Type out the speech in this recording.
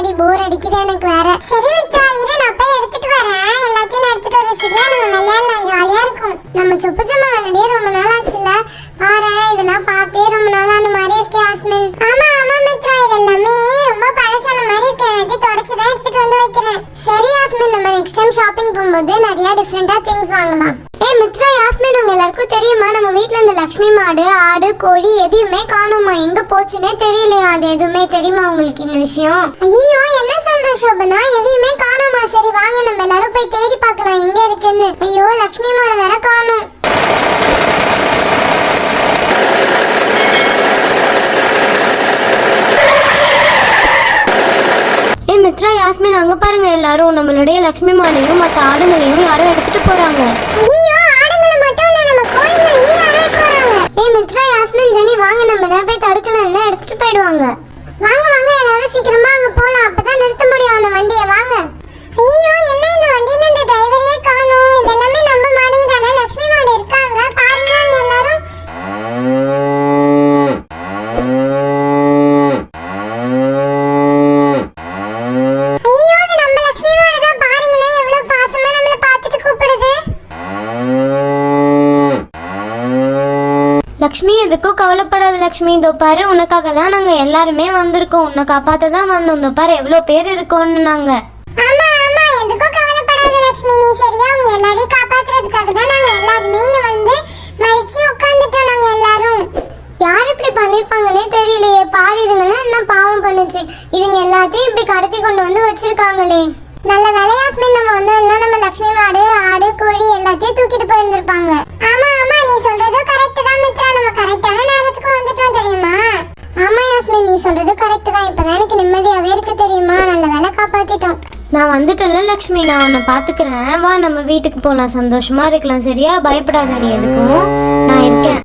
Already four அடிக்குது எனக்கு வேற. சரி மித்ரா, இரு நான் போய் எடுத்துட்டு வரேன். எல்லாத்தையும் நான் எடுத்துட்டு வரேன் சரியா? நம்ம விளையாடலாம், ஜாலியா இருக்கும். நம்ம சொப்பு ஜமா விளையாடியே ரொம்ப நாள் ஆச்சுல. பாரு, இதெல்லாம் பார்த்தே ரொம்ப நாள் ஆன மாதிரி இருக்கு யாஸ்மின். ஆமா ஆமா மித்ரா, இதெல்லாமே ரொம்ப பழசான மாதிரி இருக்கு. எனக்கு தொடச்சுதான் எடுத்துட்டு வந்து வைக்கிறேன். சரி யாஸ்மின், நம்ம நெக்ஸ்ட் டைம் ஷாப்பிங் போகும்போது நிறைய டிஃபரெண்டா திங்ஸ் வாங்கலாம். மித்ரா, யாஸ்மின், உங்க எல்லாருக்கும் தெரியுமா நம்ம வீட்ல இந்த லட்சுமி மாடு, ஆடு, கோழி எதுவுமே காணுமா? எங்க போச்சுன்னே தெரியலையா? அது எதுவுமே தெரியுமா உங்களுக்கு இந்த விஷயம்? ஐயோ, என்ன சொல்ற சோபனா, எதுவுமே காணுமா? சரி வாங்க நம்ம எல்லாரும் போய் தேடி பார்க்கலாம் எங்க இருக்குன்னு. ஐயோ, லட்சுமி மாடு வேற காணும். மித்ரா, யாஸ்மின், அங்க பாருங்க, எல்லாரும் நம்மளுடைய லட்சுமி மாடையும் மற்ற ஆடுங்களையும் யாரோ எடுத்துட்டு போறாங்க. ஐயோ, ஆடுங்களை மட்டும் இல்ல, நம்ம கோழிங்களையும் யாரோ எடுத்து போறாங்க. மித்ரா, யாஸ்மின், ஜெனி, வாங்க நம்ம நேரா போய் தடுக்கலாம், இல்ல எடுத்துட்டு போயிடுவாங்க. வாங்க வாங்க, எல்லாரும் சீக்கிரமா அங்க போலாம், அப்பதான் நிறுத்த முடியும் அந்த வண்டியை. வாங்க. ஐயோ, என்ன இந்த வண்டியில இந்த டிரைவரையே காணோம். இதெல்லாமே நம்ம மாடுங்க தானே, லட்சுமி மாடு இருக்காங்க பாருங்க அங்க எல்லாரும். லக்ஷ்மி, எதுக்கும் கவலைப்படாத லக்ஷ்மி. இதோ பாரு, உனக்காக தான் நாங்க எல்லாருமே வந்திருக்கோம். உன்னை காப்பாத்த தான் வந்தோம். இதோ பாரு, எவ்வளவு பேர் இருக்கோம்னு நாங்க. ஆமா ஆமா, எதுக்கும் கவலைப்படாத லக்ஷ்மி. நீ சரியா உங்க எல்லாரையும் காப்பாத்துறதுக்காக தான் நாங்க எல்லாருமே இங்க வந்து மரிச்சு உட்கார்ந்துட்டோம் நாங்க எல்லாரும். யார் இப்படி பண்ணிருப்பாங்கன்னே தெரியலையே. பாரு, இதுங்கெல்லாம் என்ன பாவம் பண்ணுச்சு. இதுங்க எல்லாத்தையும் இப்படி கடத்தி கொண்டு வந்து வச்சிருக்காங்களே. நல்ல வேலையாஸ்மின், நம்ம வந்தோம்னா நம்ம லட்சுமி மாடு, ஆடு, கோழி எல்லாத்தையும் தூக்கிட்டு போயிருந்திருப்பாங்க. ஆமா ஆமா, நீ சொல்றது கரெக்ட் தான் மித்ரா. நம்ம கரெக்டான நேரத்துக்கு வந்துட்டோம் தெரியுமா? ஆமா யாஸ்மின், நீ சொல்றது கரெக்ட் தான். இப்பதான் எனக்கு நிம்மதியாவே இருக்கு தெரியுமா? நல்ல வேலை காப்பாத்திட்டோம். நான் வந்துட்டேன்ல லக்ஷ்மி, நான் உன்னை பாத்துக்கிறேன். வா நம்ம வீட்டுக்கு போலாம், சந்தோஷமா இருக்கலாம் சரியா? பயப்படாத நீ எதுக்கும், நான் இருக்கேன்.